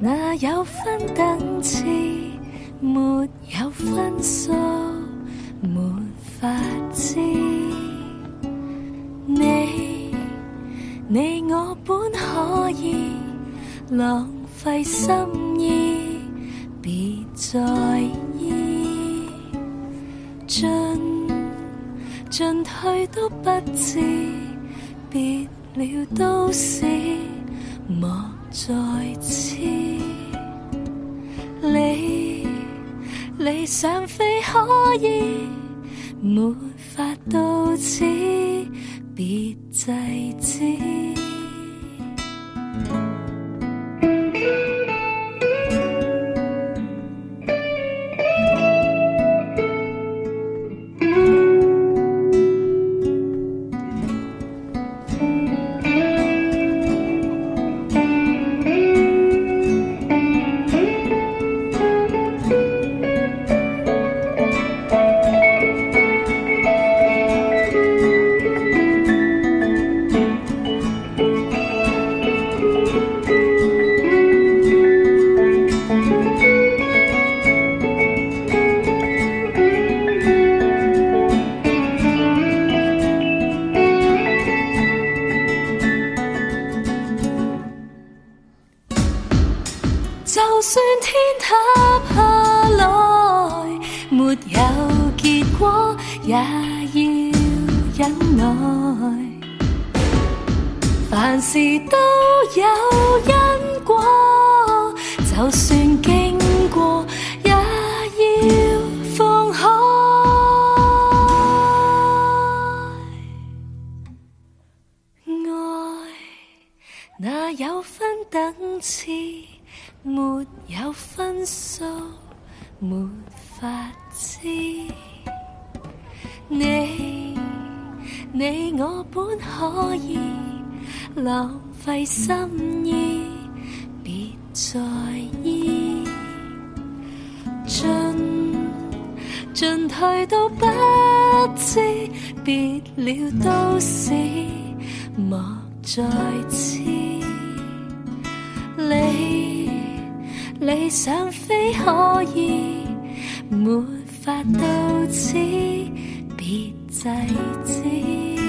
哪有分等次，沒有分數，沒法知。你我本可以浪費心意，別在意，進退都不知，別了都是莫再痴。理想非可以，沒法到此，別制止。就算天塌下來，沒有結果，也要忍耐。凡事都有因果，就算經過，也要放開。愛哪有分等次，沒有分數，沒法知。你我本可以浪費心意，別在意，進退都不知，別了都是莫再痴。理想非可以，沒法到此，別制止。